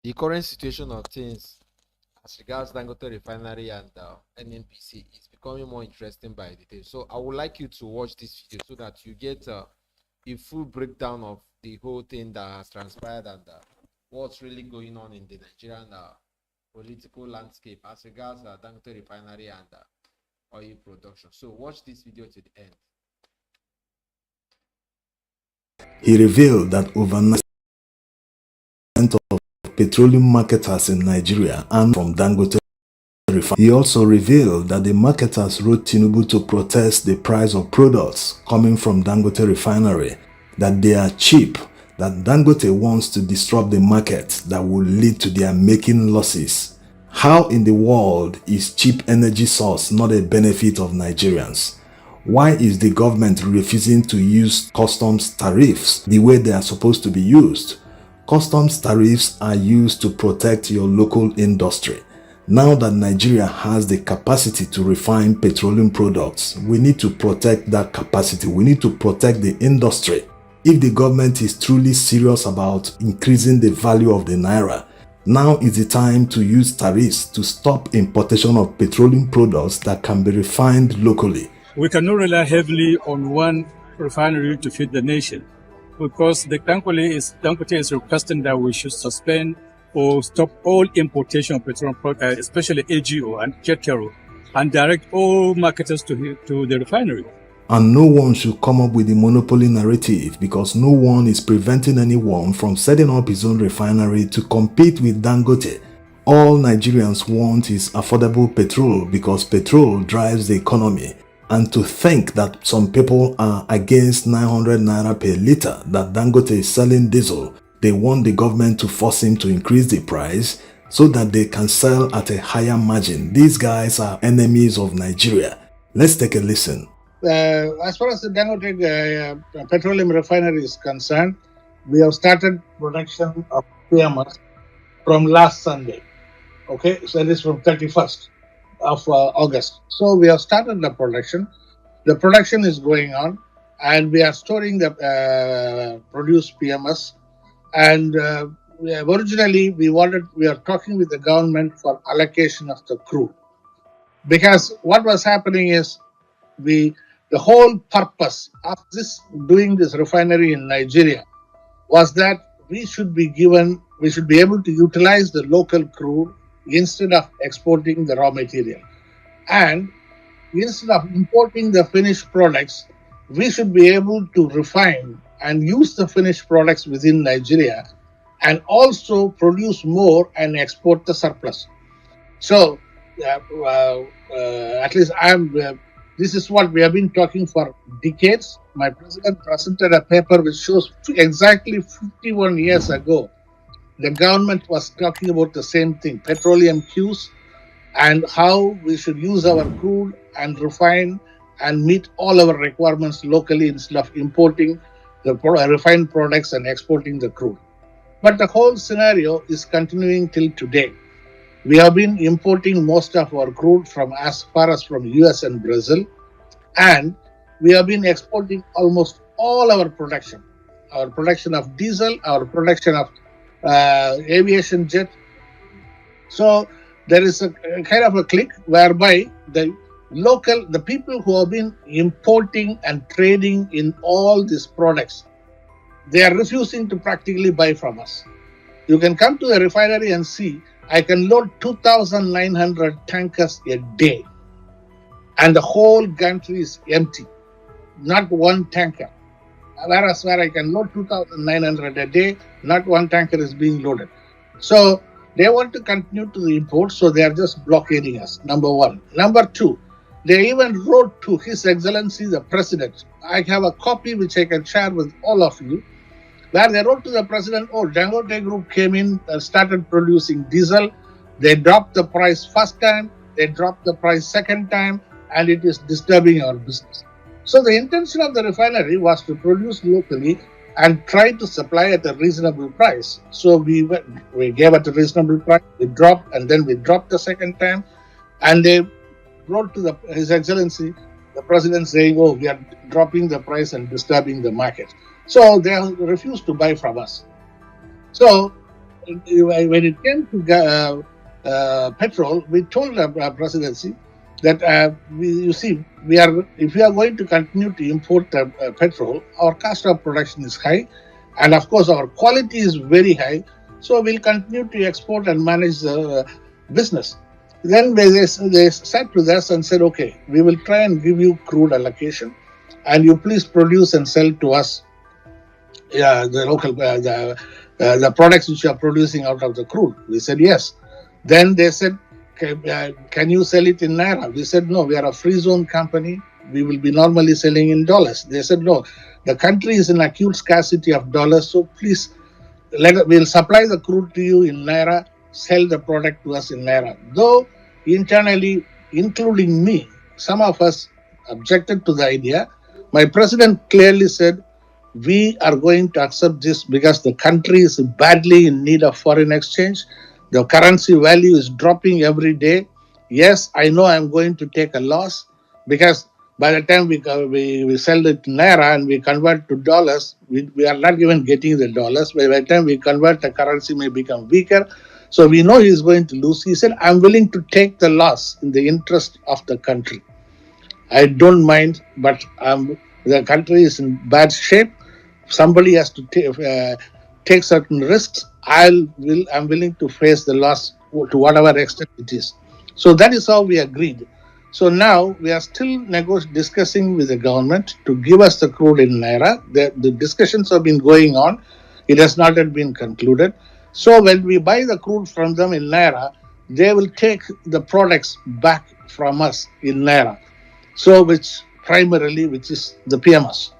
the current situation of things as regards Dangote Refinery and NNPC is becoming more interesting by the day. So I would like you to watch this video so that you get a full breakdown of the whole thing that has transpired and what's really going on in the Nigerian political landscape as regards Dangote Refinery and oil production. So watch this video to the end. He revealed that over 90% of petroleum marketers in Nigeria and from Dangote Refinery. He also revealed that the marketers wrote Tinubu to protest the price of products coming from Dangote Refinery, that they are cheap, that Dangote wants to disrupt the market that will lead to their making losses. How in the world is cheap energy source not a benefit of Nigerians? Why is the government refusing to use customs tariffs the way they are supposed to be used? Customs tariffs are used to protect your local industry. Now that Nigeria has the capacity to refine petroleum products, we need to protect that capacity. We need to protect the industry. If the government is truly serious about increasing the value of the naira, now is the time to use tariffs to stop importation of petroleum products that can be refined locally. We cannot rely heavily on one refinery to feed the nation, because the Dangote is requesting that we should suspend or stop all importation of petroleum products, especially AGO and jet fuel, and direct all marketers to the refinery. And no one should come up with the monopoly narrative, because no one is preventing anyone from setting up his own refinery to compete with Dangote. All Nigerians want is affordable petrol, because petrol drives the economy. And to think that some people are against 900 naira per liter that Dangote is selling diesel, they want the government to force him to increase the price so that they can sell at a higher margin. These guys are enemies of Nigeria. Let's take a listen. As far as the Dangote petroleum refinery is concerned, we have started production of PMS from last Sunday. Okay, so it is from 31st of August. So we have started the production. The production is going on, and we are storing the produced PMS. And originally we are talking with the government for allocation of the crude, because what was happening is the whole purpose of doing this refinery in Nigeria was that we should be able to utilize the local crude instead of exporting the raw material. And instead of importing the finished products, we should be able to refine and use the finished products within Nigeria and also produce more and export the surplus. So, at least this is what we have been talking for decades. My president presented a paper which shows exactly 51 years ago, the government was talking about the same thing, petroleum queues, and how we should use our crude and refine and meet all our requirements locally instead of importing the refined products and exporting the crude. But the whole scenario is continuing till today. We have been importing most of our crude from as far as from US and Brazil, and we have been exporting almost all our production of diesel, our production of aviation jet. So there is a kind of a click whereby the people who have been importing and trading in all these products, they are refusing to practically buy from us. You can come to the refinery and see, I can load 2,900 tankers a day, and the whole country is empty, not one tanker. Whereas where I can load 2,900 a day, not one tanker is being loaded. So they want to continue to the import, so they are just blockading us, number one. Number two, they even wrote to His Excellency the President. I have a copy which I can share with all of you, where they wrote to the President, Dangote Group came in and started producing diesel. They dropped the price first time, they dropped the price second time, and it is disturbing our business. So the intention of the refinery was to produce locally and try to supply at a reasonable price. So we gave at a reasonable price, we dropped, and then we dropped the second time, and they wrote to His Excellency, the President, saying, we are dropping the price and disturbing the market. So they refused to buy from us. So when it came to petrol, we told the presidency that if we are going to continue to import petrol, our cost of production is high, and of course our quality is very high. So we'll continue to export and manage the business. Then they sat with us and said, okay, we will try and give you crude allocation, and you please produce and sell to us the local the products which you are producing out of the crude. We said yes. Then they said, can you sell it in naira? We said no, we are a free zone company. We will be normally selling in dollars. They said no, the country is in acute scarcity of dollars, so please we'll supply the crude to you in naira, sell the product to us in naira. Though internally, including me, some of us objected to the idea. My president clearly said, we are going to accept this because the country is badly in need of foreign exchange. The currency value is dropping every day. Yes, I know I'm going to take a loss because by the time we sell it in naira and we convert to dollars, we are not even getting the dollars. By the time we convert, the currency may become weaker. So we know he's going to lose. He said, I'm willing to take the loss in the interest of the country. I don't mind, but the country is in bad shape. Somebody has to take certain risks. I'm willing to face the loss to whatever extent it is. So that is how we agreed. So now we are still discussing with the government to give us the crude in naira. The discussions have been going on. It has not yet been concluded. So when we buy the crude from them in naira, they will take the products back from us in naira. So which is the PMS.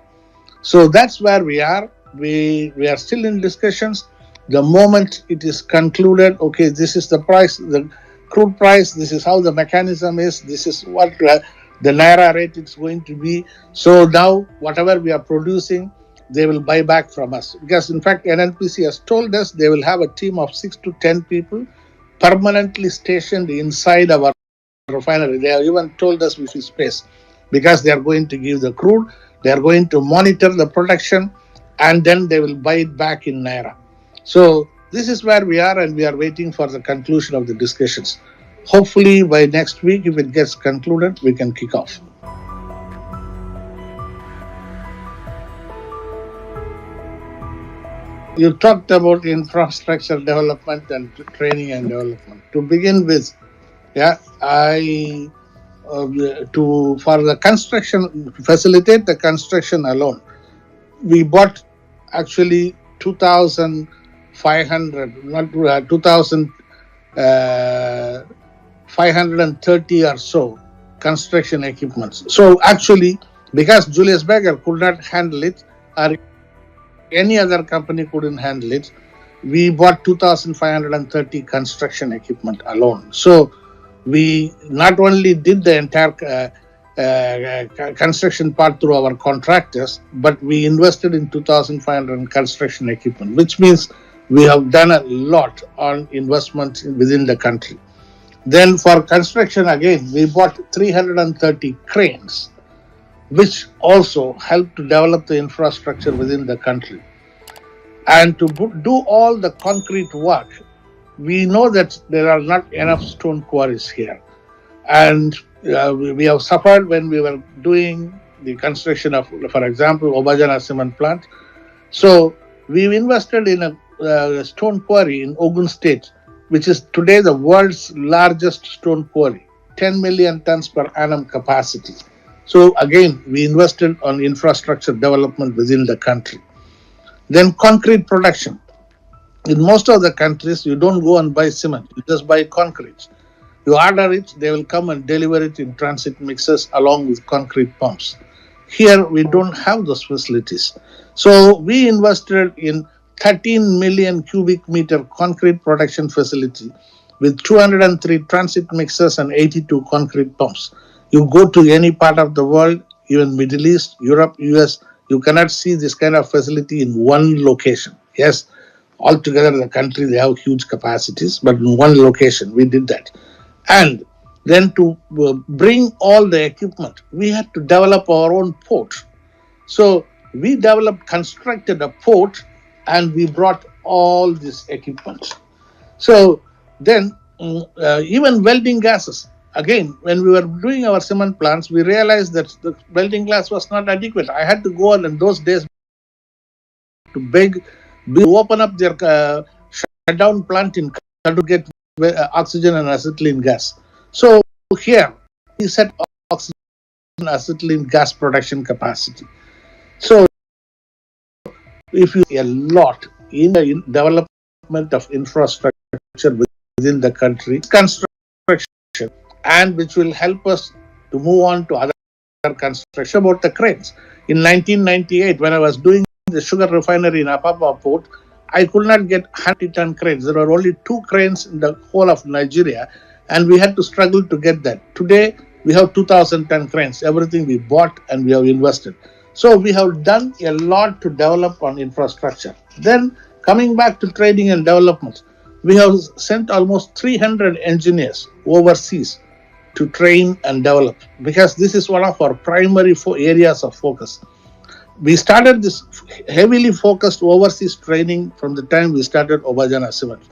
So that's where we are. We are still in discussions. The moment it is concluded, okay, this is the price, the crude price, this is how the mechanism is, this is what the naira rate is going to be. So now whatever we are producing, they will buy back from us. Because in fact, NNPC has told us they will have a team of 6 to 10 people permanently stationed inside our refinery. They have even told us we should space because they are going to give the crude, they are going to monitor the production, and then they will buy it back in naira. So this is where we are, and we are waiting for the conclusion of the discussions. Hopefully by next week, if it gets concluded, we can kick off. You talked about infrastructure development and training and development. To begin with, for the construction, facilitate the construction alone, we bought actually 2,530 or so construction equipments. So actually, because Julius Berger could not handle it, or any other company couldn't handle it, we bought 2,530 construction equipment alone. So we not only did the entire construction part through our contractors, but we invested in 2,500 construction equipment, which means we have done a lot on investment within the country. Then for construction, again, we bought 330 cranes, which also helped to develop the infrastructure within the country. And to do all the concrete work, we know that there are not enough stone quarries here. And we have suffered when we were doing the construction of, for example, Obajana cement plant. So we've invested in a stone quarry in Ogun State, which is today the world's largest stone quarry, 10 million tons per annum capacity. So again, we invested on infrastructure development within the country. Then concrete production. In most of the countries, you don't go and buy cement, you just buy concrete. You order it, they will come and deliver it in transit mixes along with concrete pumps. Here, we don't have those facilities. So we invested in 13 million cubic meter concrete production facility with 203 transit mixers and 82 concrete pumps. You go to any part of the world, even Middle East, Europe, US, you cannot see this kind of facility in one location. Yes, altogether in the country, they have huge capacities, but in one location, we did that. And then to bring all the equipment, we had to develop our own port. So we constructed a port, and we brought all this equipment. So then, even welding gases. Again, when we were doing our cement plants, we realized that the welding glass was not adequate. I had to go on in those days to beg to open up their shutdown plant in to get oxygen and acetylene gas. So here we set oxygen and acetylene gas production capacity. So if you a lot in the development of infrastructure within the country, construction, and which will help us to move on to other construction. About the cranes, in 1998, when I was doing the sugar refinery in Apapa port, I could not get 100-ton cranes. There were only 2 cranes in the whole of Nigeria, and we had to struggle to get that. Today, we have 2,000-ton cranes. Everything we bought and we have invested. So we have done a lot to develop on infrastructure. Then, coming back to training and development, we have sent almost 300 engineers overseas to train and develop, because this is one of our primary areas of focus. We started this heavily focused overseas training from the time we started Obajana Cement.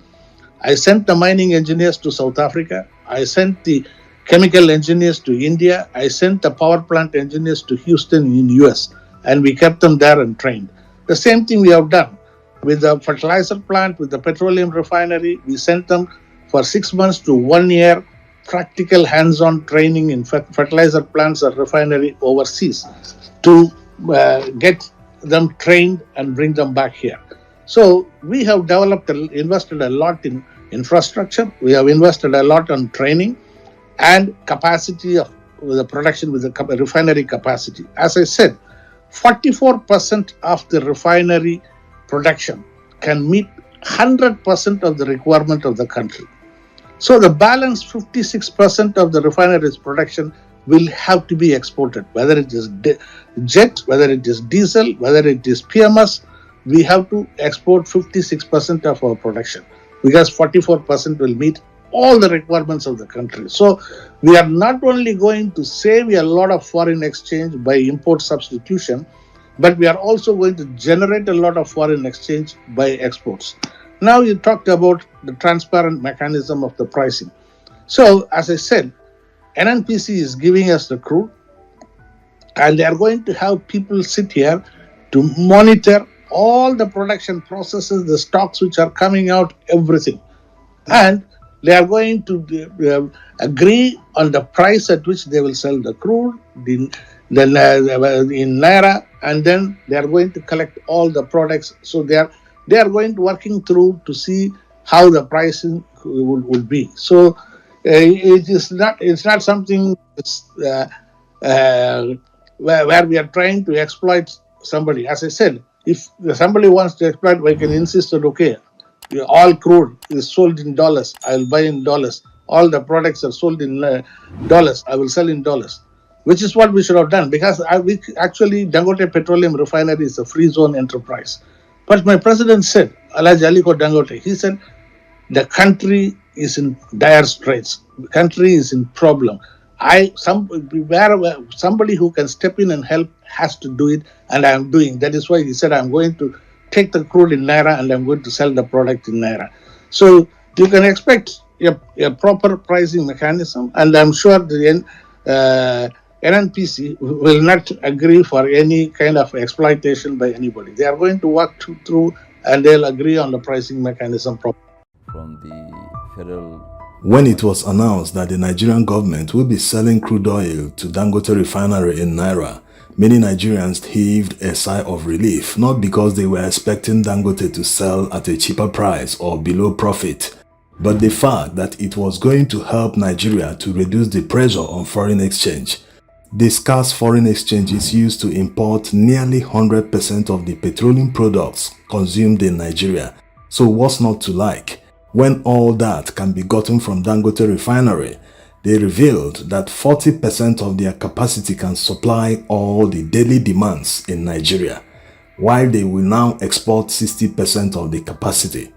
I sent the mining engineers to South Africa. I sent the chemical engineers to India. I sent the power plant engineers to Houston in US, and we kept them there and trained. The same thing we have done with the fertilizer plant, with the petroleum refinery. We sent them for 6 months to 1 year practical hands-on training in fertilizer plants or refinery overseas to get them trained and bring them back here. So we have invested a lot in infrastructure. We have invested a lot on training and capacity of the production with the refinery capacity. As I said, 44% of the refinery production can meet 100% of the requirement of the country. So the balance 56% of the refinery's production will have to be exported, whether it is jet, whether it is diesel, whether it is PMS. We have to export 56% of our production, because 44% will meet all the requirements of the country. So we are not only going to save a lot of foreign exchange by import substitution, but we are also going to generate a lot of foreign exchange by exports. Now you talked about the transparent mechanism of the pricing. So as I said, NNPC is giving us the crude, and they are going to have people sit here to monitor all the production processes, the stocks which are coming out, everything. And they are going to agree on the price at which they will sell the crude in Naira, and then they are going to collect all the products. So they are going to working through to see how the pricing will be. So it's not something where we are trying to exploit somebody. As I said, if somebody wants to exploit, we can insist that, okay, all crude is sold in dollars, I will buy in dollars. All the products are sold in dollars, I will sell in dollars, which is what we should have done, because actually Dangote Petroleum Refinery is a free zone enterprise. But my president said, Alhaji Aliko Dangote, he said, the country is in dire straits. The country is in problem. Somebody who can step in and help has to do it, and I am doing. That is why he said, I'm going to take the crude in Naira and I'm going to sell the product in Naira. So you can expect a proper pricing mechanism, and I'm sure the NNPC will not agree for any kind of exploitation by anybody. They are going to work through and they'll agree on the pricing mechanism properly. From the federal. When it was announced that the Nigerian government will be selling crude oil to Dangote refinery in Naira, many Nigerians heaved a sigh of relief, not because they were expecting Dangote to sell at a cheaper price or below profit, but the fact that it was going to help Nigeria to reduce the pressure on foreign exchange. The scarce foreign exchange is used to import nearly 100% of the petroleum products consumed in Nigeria. So what's not to like? When all that can be gotten from Dangote refinery, they revealed that 40% of their capacity can supply all the daily demands in Nigeria, while they will now export 60% of the capacity.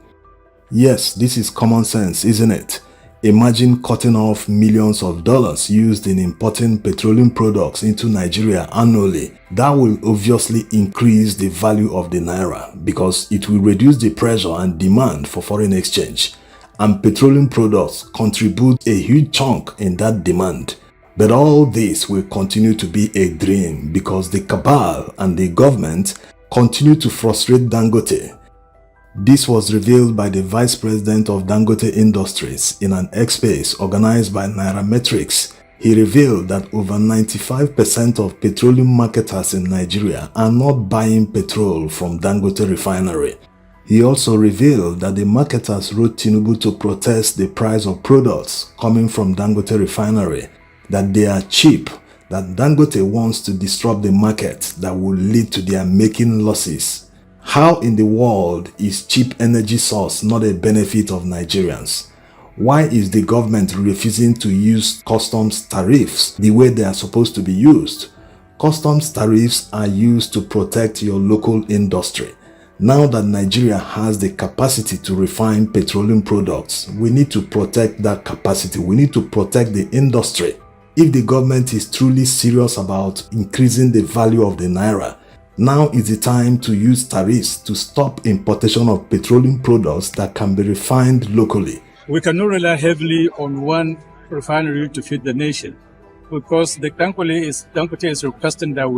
Yes, this is common sense, isn't it? Imagine cutting off millions of dollars used in importing petroleum products into Nigeria annually. That will obviously increase the value of the naira because it will reduce the pressure and demand for foreign exchange. And petroleum products contribute a huge chunk in that demand. But all this will continue to be a dream because the cabal and the government continue to frustrate Dangote. This was revealed by the Vice President of Dangote Industries in an X-Space organized by Nairametrics. He revealed that over 95% of petroleum marketers in Nigeria are not buying petrol from Dangote refinery. He also revealed that the marketers wrote Tinubu to protest the price of products coming from Dangote refinery, that they are cheap, that Dangote wants to disrupt the market that will lead to their making losses. How in the world is cheap energy source not a benefit of Nigerians? Why is the government refusing to use customs tariffs the way they are supposed to be used? Customs tariffs are used to protect your local industry. Now that Nigeria has the capacity to refine petroleum products, we need to protect that capacity. We need to protect the industry. If the government is truly serious about increasing the value of the naira, now is the time to use tariffs to stop importation of petroleum products that can be refined locally. We cannot rely heavily on one refinery to feed the nation because Dangote is requesting that we